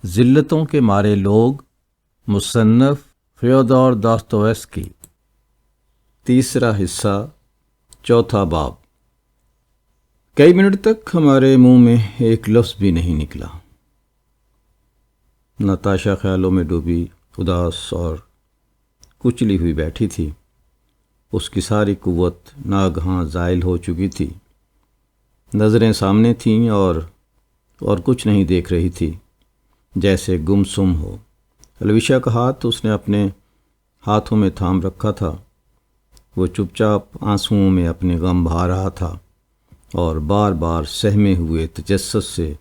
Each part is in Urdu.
ذلتوں کے مارے لوگ، مصنف فیودور داستویوسکی، تیسرا حصہ، چوتھا باب۔ کئی منٹ تک ہمارے منہ میں ایک لفظ بھی نہیں نکلا۔ نتاشا خیالوں میں ڈوبی، اداس اور کچلی ہوئی بیٹھی تھی۔ اس کی ساری قوت ناگہاں زائل ہو چکی تھی۔ نظریں سامنے تھیں اور کچھ نہیں دیکھ رہی تھی، جیسے گمسم ہو۔ الویشا کا ہاتھ اس نے اپنے ہاتھوں میں تھام رکھا تھا۔ وہ چپ چاپ آنسوؤں میں اپنے غم بہا رہا تھا اور بار بار سہمے ہوئے تجسس سے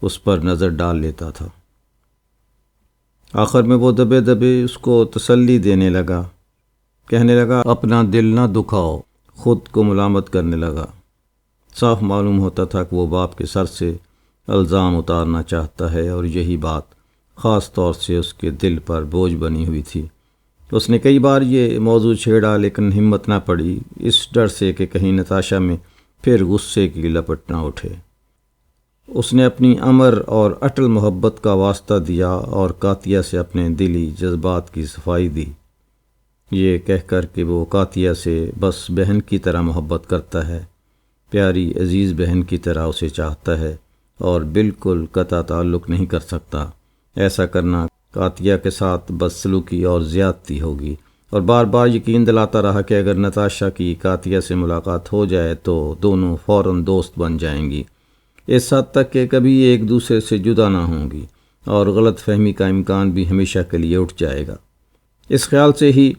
اس پر نظر ڈال لیتا تھا۔ آخر میں وہ دبے دبے اس کو تسلی دینے لگا، کہنے لگا اپنا دل نہ دکھاؤ، خود کو ملامت کرنے لگا۔ صاف معلوم ہوتا تھا کہ وہ باپ کے سر سے الزام اتارنا چاہتا ہے، اور یہی بات خاص طور سے اس کے دل پر بوجھ بنی ہوئی تھی۔ اس نے کئی بار یہ موضوع چھیڑا، لیکن ہمت نہ پڑی، اس ڈر سے کہ کہیں نتاشا میں پھر غصے کی لپٹ نہ اٹھے۔ اس نے اپنی امر اور اٹل محبت کا واسطہ دیا اور کاتیا سے اپنے دلی جذبات کی صفائی دی، یہ کہہ کر کہ وہ کاتیا سے بس بہن کی طرح محبت کرتا ہے، پیاری عزیز بہن کی طرح اسے چاہتا ہے اور بالکل قطع تعلق نہیں کر سکتا۔ ایسا کرنا کاتیا کے ساتھ بدسلوکی اور زیادتی ہوگی، اور بار بار یقین دلاتا رہا کہ اگر نتاشا کی کاتیا سے ملاقات ہو جائے تو دونوں فوراً دوست بن جائیں گی، اس حد تک کہ کبھی ایک دوسرے سے جدا نہ ہوں گی، اور غلط فہمی کا امکان بھی ہمیشہ کے لیے اٹھ جائے گا۔ اس خیال سے ہی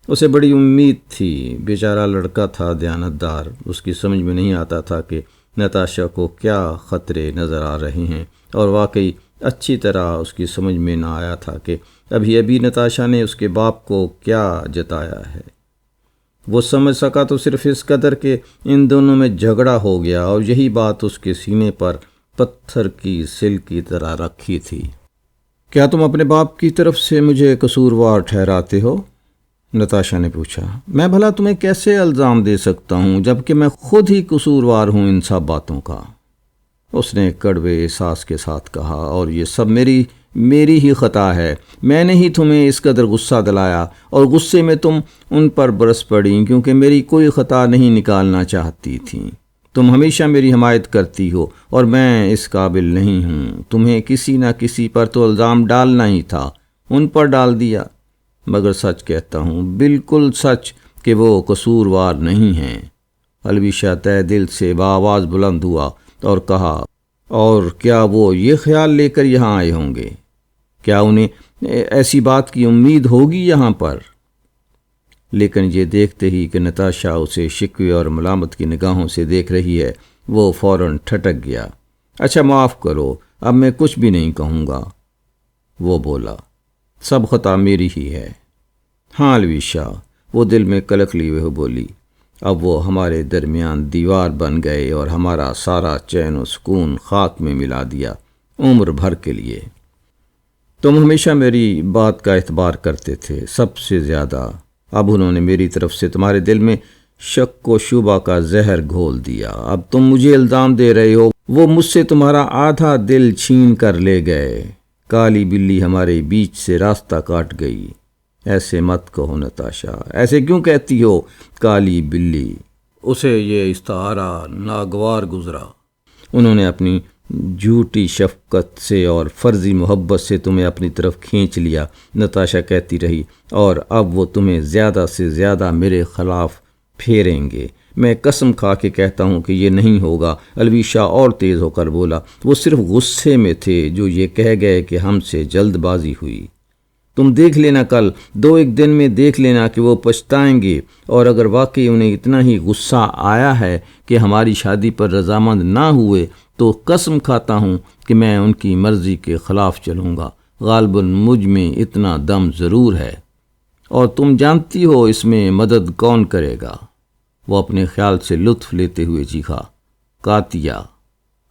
اسے بڑی امید تھی۔ بیچارہ لڑکا تھا، دیانتدار، اس کی سمجھ میں نہیں آتا تھا کہ نتاشا کو کیا خطرے نظر آ رہے ہیں، اور واقعی اچھی طرح اس کی سمجھ میں نہ آیا تھا کہ ابھی نتاشا نے اس کے باپ کو کیا جتایا ہے۔ وہ سمجھ سکا تو صرف اس قدر کہ ان دونوں میں جھگڑا ہو گیا، اور یہی بات اس کے سینے پر پتھر کی سل کی طرح رکھی تھی۔ کیا تم اپنے باپ کی طرف سے مجھے قصوروار ٹھہراتے ہو؟ نتاشا نے پوچھا۔ میں بھلا تمہیں کیسے الزام دے سکتا ہوں جبکہ میں خود ہی قصوروار ہوں ان سب باتوں کا؟ اس نے کڑوے احساس کے ساتھ کہا، اور یہ سب میری ہی خطا ہے۔ میں نے ہی تمہیں اس قدر غصہ دلایا، اور غصے میں تم ان پر برس پڑی کیونکہ میری کوئی خطا نہیں نکالنا چاہتی تھی۔ تم ہمیشہ میری حمایت کرتی ہو اور میں اس قابل نہیں ہوں۔ تمہیں کسی نہ کسی پر تو الزام ڈالنا ہی تھا، ان پر ڈال دیا۔ مگر سچ کہتا ہوں، بالکل سچ، کہ وہ قصوروار نہیں ہیں۔ الویشا تہ دل سے بآواز بلند ہوا اور کہا، اور کیا وہ یہ خیال لے کر یہاں آئے ہوں گے؟ کیا انہیں ایسی بات کی امید ہوگی یہاں پر؟ لیکن یہ دیکھتے ہی کہ نتاشا اسے شکوے اور ملامت کی نگاہوں سے دیکھ رہی ہے، وہ فوراً ٹھٹک گیا۔ اچھا معاف کرو، اب میں کچھ بھی نہیں کہوں گا، وہ بولا۔ سب خطا میری ہی ہے۔ ہاں الویشا، وہ دل میں کلک لیے ہوئے بولی، اب وہ ہمارے درمیان دیوار بن گئے اور ہمارا سارا چین و سکون خاک میں ملا دیا، عمر بھر کے لیے۔ تم ہمیشہ میری بات کا اعتبار کرتے تھے، سب سے زیادہ۔ اب انہوں نے میری طرف سے تمہارے دل میں شک و شبہ کا زہر گھول دیا۔ اب تم مجھے الزام دے رہے ہو وہ مجھ سے تمہارا آدھا دل چھین کر لے گئے۔ کالی بلی ہمارے بیچ سے راستہ کاٹ گئی۔ ایسے مت کہو نتاشا، ایسے کیوں کہتی ہو کالی بلی؟ اسے یہ استعارہ ناگوار گزرا۔ انہوں نے اپنی جھوٹی شفقت سے اور فرضی محبت سے تمہیں اپنی طرف کھینچ لیا، نتاشا کہتی رہی، اور اب وہ تمہیں زیادہ سے زیادہ میرے خلاف پھیریں گے۔ میں قسم کھا کے کہتا ہوں کہ یہ نہیں ہوگا۔ الویشا اور تیز ہو کر بولا۔ وہ صرف غصے میں تھے جو یہ کہہ گئے کہ ہم سے جلد بازی ہوئی۔ تم دیکھ لینا، کل 2-1 دن میں دیکھ لینا کہ وہ پچھتائیں گے، اور اگر واقعی انہیں اتنا ہی غصہ آیا ہے کہ ہماری شادی پر رضامند نہ ہوئے تو قسم کھاتا ہوں کہ میں ان کی مرضی کے خلاف چلوں گا۔ غالباً مجھ میں اتنا دم ضرور ہے، اور تم جانتی ہو اس میں مدد کون کرے گا؟ وہ اپنے خیال سے لطف لیتے ہوئے چیخا، کاتیا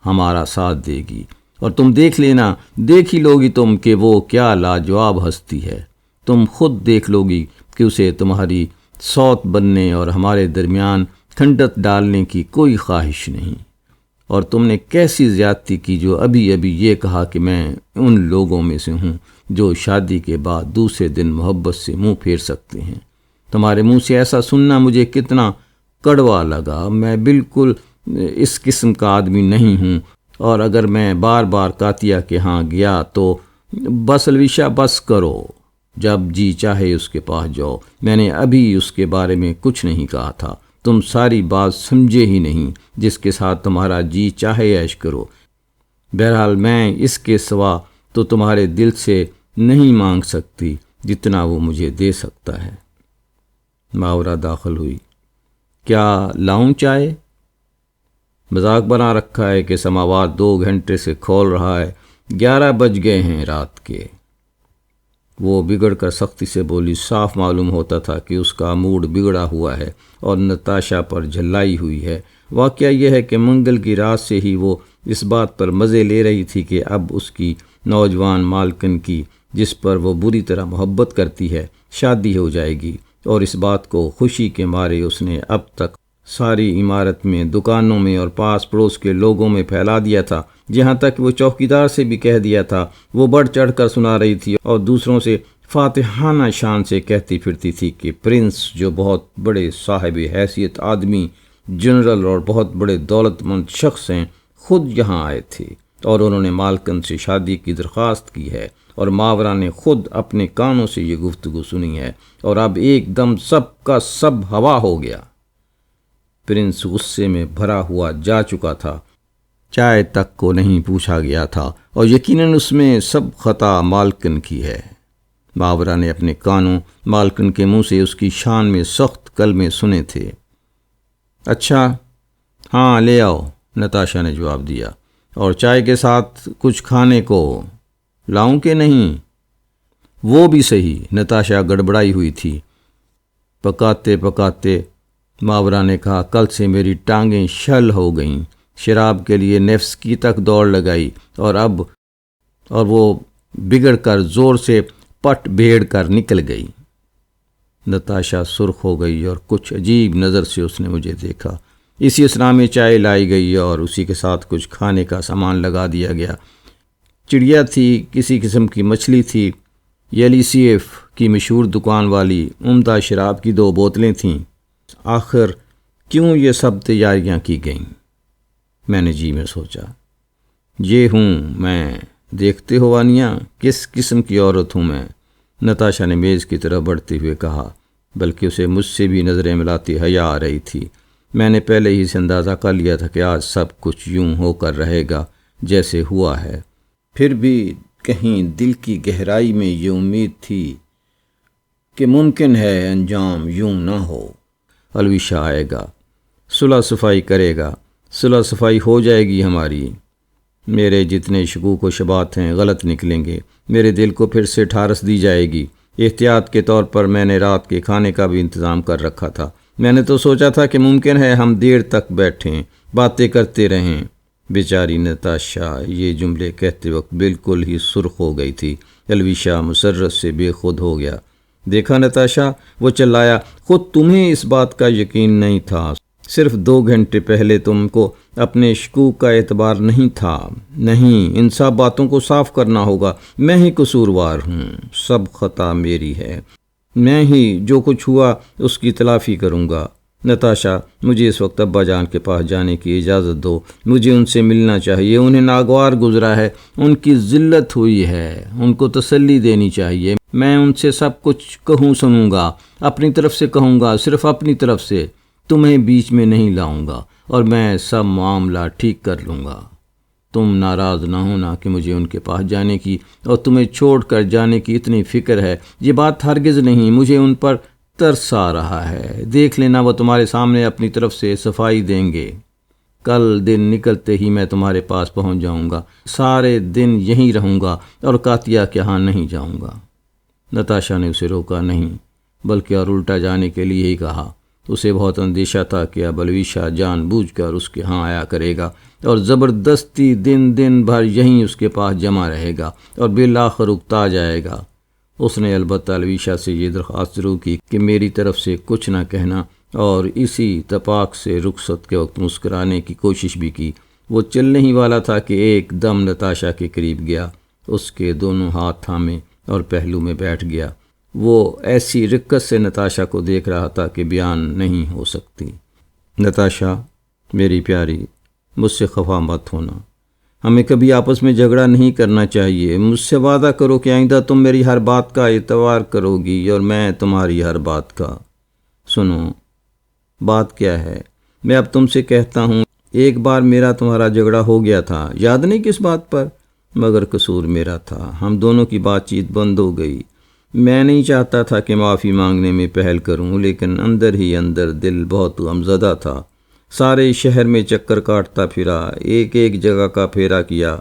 ہمارا ساتھ دے گی، اور تم دیکھ لینا، دیکھ ہی لوگی تم کہ وہ کیا لاجواب ہستی ہے۔ تم خود دیکھ لوگی کہ اسے تمہاری سوت بننے اور ہمارے درمیان کھنڈت ڈالنے کی کوئی خواہش نہیں۔ اور تم نے کیسی زیادتی کی جو ابھی ابھی یہ کہا کہ میں ان لوگوں میں سے ہوں جو شادی کے بعد دوسرے دن محبت سے منہ پھیر سکتے ہیں۔ تمہارے منہ سے ایسا سننا مجھے کتنا کڑوا لگا۔ میں بالکل اس قسم کا آدمی نہیں ہوں، اور اگر میں بار بار قاتیہ کے ہاں گیا تو بس الوشا، بس کرو، جب جی چاہے اس کے پاس جاؤ۔ میں نے ابھی اس کے بارے میں کچھ نہیں کہا تھا، تم ساری بات سمجھے ہی نہیں، جس کے ساتھ تمہارا جی چاہے عیش کرو۔ بہرحال میں اس کے سوا تو تمہارے دل سے نہیں مانگ سکتی جتنا وہ مجھے دے سکتا ہے۔ ماورا داخل ہوئی۔ کیا لاؤں چائے؟ مذاق بنا رکھا ہے کہ سماوات 2 گھنٹے سے کھول رہا ہے، 11 بج گئے ہیں رات کے۔ وہ بگڑ کر سختی سے بولی۔ صاف معلوم ہوتا تھا کہ اس کا موڈ بگڑا ہوا ہے اور نتاشا پر جھلائی ہوئی ہے۔ واقعہ یہ ہے کہ منگل کی رات سے ہی وہ اس بات پر مزے لے رہی تھی کہ اب اس کی نوجوان مالکن کی، جس پر وہ بری طرح محبت کرتی ہے، شادی ہو جائے گی، اور اس بات کو خوشی کے مارے اس نے اب تک ساری عمارت میں، دکانوں میں اور پاس پڑوس کے لوگوں میں پھیلا دیا تھا، جہاں تک وہ چوکیدار سے بھی کہہ دیا تھا۔ وہ بڑھ چڑھ کر سنا رہی تھی اور دوسروں سے فاتحانہ شان سے کہتی پھرتی تھی کہ پرنس، جو بہت بڑے صاحب حیثیت آدمی، جنرل اور بہت بڑے دولت مند شخص ہیں، خود یہاں آئے تھے، اور انہوں نے مالکن سے شادی کی درخواست کی ہے، اور ماورا نے خود اپنے کانوں سے یہ گفتگو سنی ہے، اور اب ایک دم سب کا سب ہوا ہو گیا۔ پرنس غصے میں بھرا ہوا جا چکا تھا، چائے تک کو نہیں پوچھا گیا تھا، اور یقیناً اس میں سب خطا مالکن کی ہے۔ ماورا نے اپنے کانوں مالکن کے منہ سے اس کی شان میں سخت کلمے سنے تھے۔ اچھا، ہاں لے آؤ، نتاشا نے جواب دیا، اور چائے کے ساتھ کچھ کھانے کو لاؤں کہ نہیں؟ وہ بھی صحیح، نتاشا گڑبڑائی ہوئی تھی۔ پکاتے پکاتے ماورا نے کہا، کل سے میری ٹانگیں شل ہو گئیں، شراب کے لیے نیفسکی تک دوڑ لگائی، اور وہ بگڑ کر زور سے پٹ بھیڑ کر نکل گئی۔ نتاشا سرخ ہو گئی اور کچھ عجیب نظر سے اس نے مجھے دیکھا۔ اسی اسنا میں چائے لائی گئی اور اسی کے ساتھ کچھ کھانے کا سامان لگا دیا گیا۔ چڑیا تھی، کسی قسم کی مچھلی تھی، یلیسیف کی مشہور دکان والی عمدہ شراب کی 2 بوتلیں تھیں۔ آخر کیوں یہ سب تیاریاں کی گئیں؟ میں نے جی میں سوچا۔ یہ ہوں میں، دیکھتے ہو وانیا، کس قسم کی عورت ہوں میں، نتاشا نے میز کی طرف بڑھتے ہوئے کہا، بلکہ اسے مجھ سے بھی نظریں ملاتی حیا آ رہی تھی۔ میں نے پہلے ہی سے اندازہ کر لیا تھا کہ آج سب کچھ یوں ہو کر رہے گا جیسے ہوا ہے، پھر بھی کہیں دل کی گہرائی میں یہ امید تھی کہ ممکن ہے انجام یوں نہ ہو۔ الوشا آئے گا، صلح صفائی کرے گا، صلح صفائی ہو جائے گی ہماری، میرے جتنے شکوک و شبہات ہیں غلط نکلیں گے، میرے دل کو پھر سے ٹھارس دی جائے گی۔ احتیاط کے طور پر میں نے رات کے کھانے کا بھی انتظام کر رکھا تھا۔ میں نے تو سوچا تھا کہ ممکن ہے ہم دیر تک بیٹھیں، باتیں کرتے رہیں۔ بیچاری نتاشا یہ جملے کہتے وقت بالکل ہی سرخ ہو گئی تھی۔ الوشا مسرت سے بے خود ہو گیا۔ دیکھا نتاشا، وہ چلایا، خود تمہیں اس بات کا یقین نہیں تھا، صرف 2 گھنٹے پہلے تم کو اپنے شکوک کا اعتبار نہیں تھا۔ نہیں، ان سب باتوں کو صاف کرنا ہوگا۔ میں ہی قصوروار ہوں، سب خطا میری ہے، میں ہی جو کچھ ہوا اس کی تلافی کروں گا۔ نتاشا، مجھے اس وقت ابا جان کے پاس جانے کی اجازت دو، مجھے ان سے ملنا چاہیے، انہیں ناگوار گزرا ہے، ان کی ذلت ہوئی ہے، ان کو تسلی دینی چاہیے۔ میں ان سے سب کچھ کہوں سنوں گا، اپنی طرف سے کہوں گا، صرف اپنی طرف سے، تمہیں بیچ میں نہیں لاؤں گا، اور میں سب معاملہ ٹھیک کر لوں گا۔ تم ناراض نہ ہونا کہ مجھے ان کے پاس جانے کی اور تمہیں چھوڑ کر جانے کی اتنی فکر ہے، یہ بات ہرگز نہیں، مجھے ان پر ترس آ رہا ہے۔ دیکھ لینا، وہ تمہارے سامنے اپنی طرف سے صفائی دیں گے۔ کل دن نکلتے ہی میں تمہارے پاس پہنچ جاؤں گا، سارے دن یہیں رہوں گا اور قاتیہ کے ہاں نہیں جاؤں گا۔ نتاشا نے اسے روکا نہیں، بلکہ اور الٹا جانے کے لیے ہی کہا۔ اسے بہت اندیشہ تھا کہ اب الوشا جان بوجھ کر اس کے ہاں آیا کرے گا اور زبردستی دن بھر یہیں اس کے پاس جمع رہے گا اور بالآخر اکتا جائے گا۔ اس نے البتہ الوشا سے یہ درخواست ضرور کی کہ میری طرف سے کچھ نہ کہنا، اور اسی اتفاق سے رخصت کے وقت مسکرانے کی کوشش بھی کی۔ وہ چلنے ہی والا تھا کہ ایک دم نتاشا کے قریب گیا، اس کے دونوں ہاتھ تھامے اور پہلو میں بیٹھ گیا۔ وہ ایسی رقت سے نتاشا کو دیکھ رہا تھا کہ بیان نہیں ہو سکتی۔ نتاشا میری پیاری، مجھ سے خفا مت ہونا، ہمیں کبھی آپس میں جھگڑا نہیں کرنا چاہیے۔ مجھ سے وعدہ کرو کہ آئندہ تم میری ہر بات کا اعتبار کرو گی اور میں تمہاری ہر بات کا۔ سنو، بات کیا ہے؟ میں اب تم سے کہتا ہوں، ایک بار میرا تمہارا جھگڑا ہو گیا تھا، یاد نہیں کس بات پر؟ مگر قصور میرا تھا، ہم دونوں کی بات چیت بند ہو گئی۔ میں نہیں چاہتا تھا کہ معافی مانگنے میں پہل کروں، لیکن اندر ہی اندر دل بہت غمزدہ تھا۔ سارے شہر میں چکر کاٹتا پھرا، ایک ایک جگہ کا پھیرا کیا،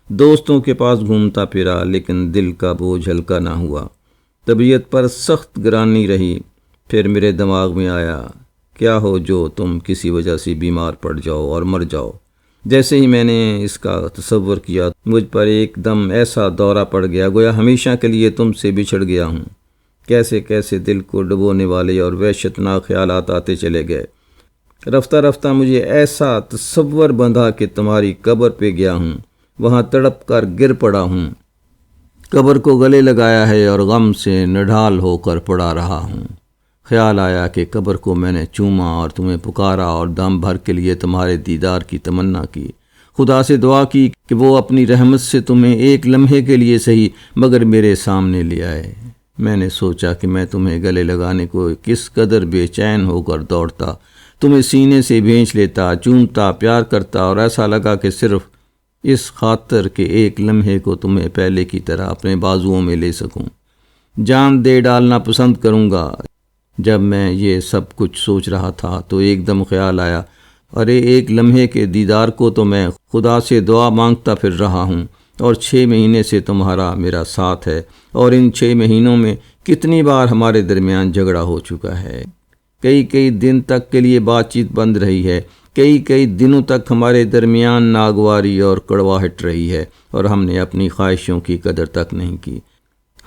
دوستوں کے پاس گھومتا پھرا، لیکن دل کا بوجھ ہلکا نہ ہوا۔ طبیعت پر سخت گرانی رہی۔ پھر میرے دماغ میں آیا، کیا ہو جو تم کسی وجہ سے بیمار پڑ جاؤ اور مر جاؤ۔ جیسے ہی میں نے اس کا تصور کیا، مجھ پر ایک دم ایسا دورہ پڑ گیا گویا ہمیشہ کے لیے تم سے بچھڑ گیا ہوں۔ کیسے کیسے دل کو ڈبونے والے اور وحشتناک خیالات آتے چلے گئے۔ رفتہ رفتہ مجھے ایسا تصور بندھا کہ تمہاری قبر پہ گیا ہوں، وہاں تڑپ کر گر پڑا ہوں، قبر کو گلے لگایا ہے اور غم سے نڈھال ہو کر پڑا رہا ہوں۔ خیال آیا کہ قبر کو میں نے چوما اور تمہیں پکارا اور دم بھر کے لیے تمہارے دیدار کی تمنا کی، خدا سے دعا کی کہ وہ اپنی رحمت سے تمہیں ایک لمحے کے لیے صحیح مگر میرے سامنے لے آئے۔ میں نے سوچا کہ میں تمہیں گلے لگانے کو کس قدر بے چین ہو کر دوڑتا، تمہیں سینے سے بھینچ لیتا، چومتا، پیار کرتا، اور ایسا لگا کہ صرف اس خاطر کہ ایک لمحے کو تمہیں پہلے کی طرح اپنے بازوؤں میں لے سکوں، جان دے ڈالنا پسند کروں گا۔ جب میں یہ سب کچھ سوچ رہا تھا تو ایک دم خیال آیا، ارے ایک لمحے کے دیدار کو تو میں خدا سے دعا مانگتا پھر رہا ہوں، اور 6 مہینے سے تمہارا میرا ساتھ ہے، اور ان 6 مہینوں میں کتنی بار ہمارے درمیان جھگڑا ہو چکا ہے، کئی دن تک کے لیے بات چیت بند رہی ہے، کئی دنوں تک ہمارے درمیان ناگواری اور کڑواہٹ رہی ہے، اور ہم نے اپنی خواہشوں کی قدر تک نہیں کی۔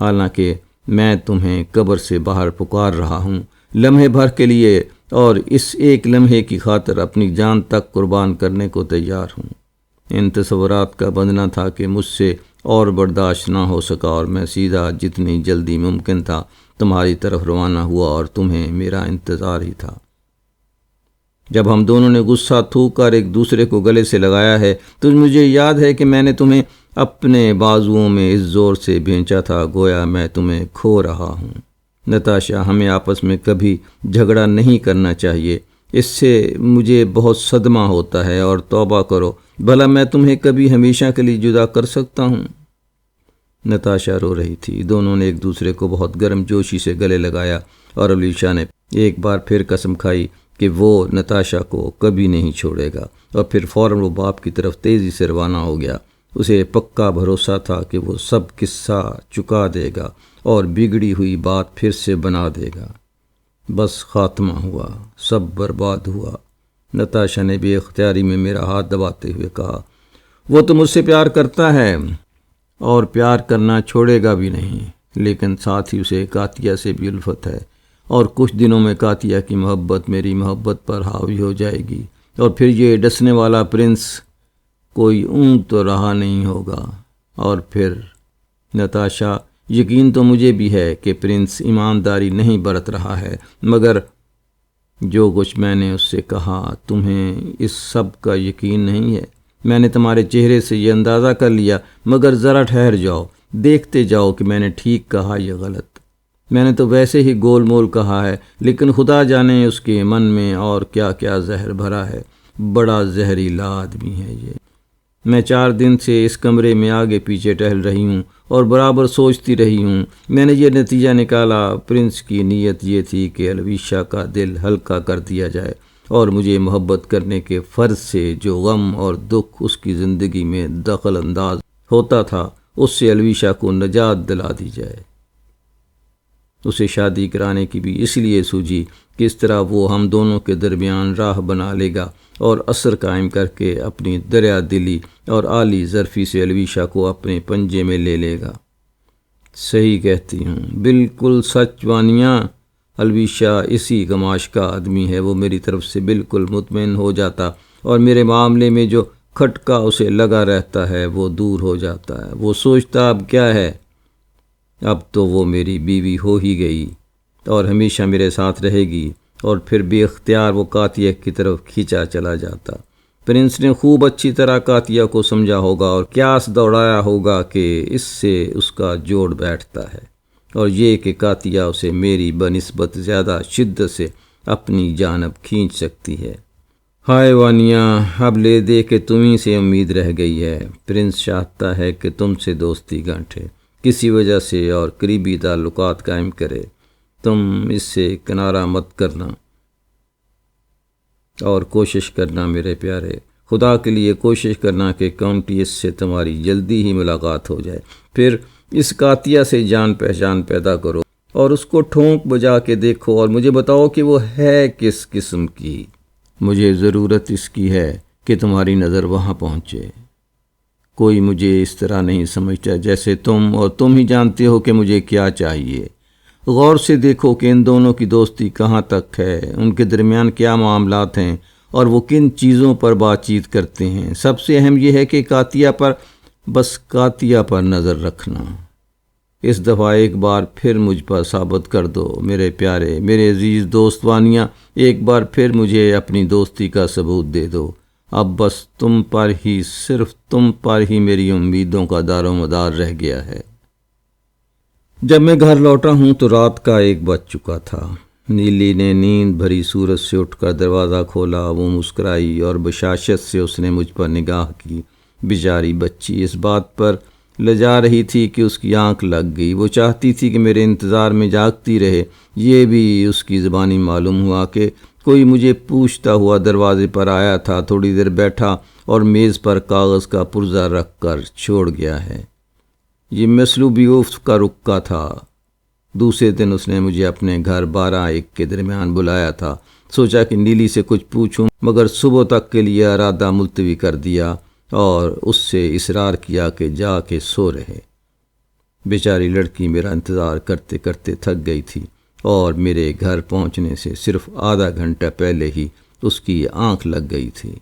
حالانکہ میں تمہیں قبر سے باہر پکار رہا ہوں، لمحے بھر کے لیے، اور اس ایک لمحے کی خاطر اپنی جان تک قربان کرنے کو تیار ہوں۔ ان تصورات کا بندھنا تھا کہ مجھ سے اور برداشت نہ ہو سکا، اور میں سیدھا جتنی جلدی ممکن تھا تمہاری طرف روانہ ہوا، اور تمہیں میرا انتظار ہی تھا۔ جب ہم دونوں نے غصہ تھوک کر ایک دوسرے کو گلے سے لگایا ہے تو مجھے یاد ہے کہ میں نے تمہیں اپنے بازوؤں میں اس زور سے بھینچا تھا گویا میں تمہیں کھو رہا ہوں۔ نتاشا، ہمیں آپس میں کبھی جھگڑا نہیں کرنا چاہیے، اس سے مجھے بہت صدمہ ہوتا ہے، اور توبہ کرو، بھلا میں تمہیں کبھی ہمیشہ کے لیے جدا کر سکتا ہوں؟ نتاشا رو رہی تھی۔ دونوں نے ایک دوسرے کو بہت گرم جوشی سے گلے لگایا، اور علیشا نے ایک بار پھر قسم کھائی کہ وہ نتاشا کو کبھی نہیں چھوڑے گا، اور پھر فوراً وہ باپ کی طرف تیزی سے روانہ ہو گیا۔ اسے پکا بھروسہ تھا کہ وہ سب قصہ چکا دے گا اور بگڑی ہوئی بات پھر سے بنا دے گا۔ بس خاتمہ ہوا، سب برباد ہوا۔ نتاشا نے بے اختیاری میں میرا ہاتھ دباتے ہوئے کہا، وہ تو مجھ سے پیار کرتا ہے اور پیار کرنا چھوڑے گا بھی نہیں، لیکن ساتھ ہی اسے کاتیا سے بھی الفت ہے، اور کچھ دنوں میں کاتیا کی محبت میری محبت پر حاوی ہو جائے گی، اور پھر یہ ڈسنے والا پرنس کوئی اونٹ تو رہا نہیں ہوگا۔ اور پھر نتاشا، یقین تو مجھے بھی ہے کہ پرنس ایمانداری نہیں برت رہا ہے، مگر جو کچھ میں نے اس سے کہا تمہیں اس سب کا یقین نہیں ہے۔ میں نے تمہارے چہرے سے یہ اندازہ کر لیا، مگر ذرا ٹھہر جاؤ، دیکھتے جاؤ کہ میں نے ٹھیک کہا یا غلط۔ میں نے تو ویسے ہی گول مول کہا ہے، لیکن خدا جانے اس کے من میں اور کیا کیا زہر بھرا ہے۔ بڑا زہریلا آدمی ہے یہ۔ میں 4 دن سے اس کمرے میں آگے پیچھے ٹہل رہی ہوں اور برابر سوچتی رہی ہوں۔ میں نے یہ نتیجہ نکالا، پرنس کی نیت یہ تھی کہ الویشا کا دل ہلکا کر دیا جائے، اور مجھے محبت کرنے کے فرض سے جو غم اور دکھ اس کی زندگی میں دخل انداز ہوتا تھا، اس سے الویشا کو نجات دلا دی جائے۔ اسے شادی کرانے کی بھی اس لیے سوجی کہ اس طرح وہ ہم دونوں کے درمیان راہ بنا لے گا، اور اثر قائم کر کے اپنی دریا دلی اور عالی ظرفی سے الویشا کو اپنے پنجے میں لے لے گا۔ صحیح کہتی ہوں، بالکل سچ وانیہ۔ الویشا اسی گماش کا آدمی ہے، وہ میری طرف سے بالکل مطمئن ہو جاتا، اور میرے معاملے میں جو کھٹکا اسے لگا رہتا ہے، وہ دور ہو جاتا ہے۔ وہ سوچتا اب کیا ہے، اب تو وہ میری بیوی ہو ہی گئی اور ہمیشہ میرے ساتھ رہے گی، اور پھر بے اختیار وہ قاطیہ کی طرف کھینچا چلا جاتا۔ پرنس نے خوب اچھی طرح قاطیہ کو سمجھا ہوگا اور قیاس دوڑایا ہوگا کہ اس سے اس کا جوڑ بیٹھتا ہے، اور یہ کہ قاطیہ اسے میری بنسبت زیادہ شدت سے اپنی جانب کھینچ سکتی ہے۔ ہائے وانیا، اب لے دے کہ تمہیں سے امید رہ گئی ہے۔ پرنس چاہتا ہے کہ تم سے دوستی گانٹھے، کسی وجہ سے، اور قریبی تعلقات قائم کرے۔ تم اس سے کنارہ مت کرنا اور کوشش کرنا میرے پیارے، خدا کے لیے کوشش کرنا کہ کاؤنٹیس سے تمہاری جلدی ہی ملاقات ہو جائے۔ پھر اس قاطیہ سے جان پہچان پیدا کرو اور اس کو ٹھونک بجا کے دیکھو اور مجھے بتاؤ کہ وہ ہے کس قسم کی۔ مجھے ضرورت اس کی ہے کہ تمہاری نظر وہاں پہنچے۔ کوئی مجھے اس طرح نہیں سمجھتا جیسے تم، اور تم ہی جانتے ہو کہ مجھے کیا چاہیے۔ غور سے دیکھو کہ ان دونوں کی دوستی کہاں تک ہے، ان کے درمیان کیا معاملات ہیں اور وہ کن چیزوں پر بات چیت کرتے ہیں۔ سب سے اہم یہ ہے کہ قاطیہ پر نظر رکھنا۔ اس دفعہ ایک بار پھر مجھ پر ثابت کر دو میرے پیارے، میرے عزیز دوست وانیا، ایک بار پھر مجھے اپنی دوستی کا ثبوت دے دو۔ اب بس تم پر ہی، صرف تم پر ہی میری امیدوں کا دار و مدار رہ گیا ہے۔ جب میں گھر لوٹا ہوں تو رات کا 1 بج چکا تھا۔ نیلی نے نیند بھری صورت سے اٹھ کر دروازہ کھولا۔ وہ مسکرائی اور بشاشت سے اس نے مجھ پر نگاہ کی۔ بیچاری بچی اس بات پر لجا رہی تھی کہ اس کی آنکھ لگ گئی۔ وہ چاہتی تھی کہ میرے انتظار میں جاگتی رہے۔ یہ بھی اس کی زبانی معلوم ہوا کہ کوئی مجھے پوچھتا ہوا دروازے پر آیا تھا، تھوڑی دیر بیٹھا اور میز پر کاغذ کا پرزہ رکھ کر چھوڑ گیا ہے۔ یہ مسلوبیوف کا رکا تھا۔ دوسرے دن اس نے مجھے اپنے گھر 12-1 کے درمیان بلایا تھا۔ سوچا کہ نیلی سے کچھ پوچھوں، مگر صبح تک کے لیے ارادہ ملتوی کر دیا اور اس سے اصرار کیا کہ جا کے سو رہے۔ بیچاری لڑکی میرا انتظار کرتے کرتے تھک گئی تھی اور میرے گھر پہنچنے سے صرف آدھا گھنٹہ پہلے ہی اس کی آنکھ لگ گئی تھی۔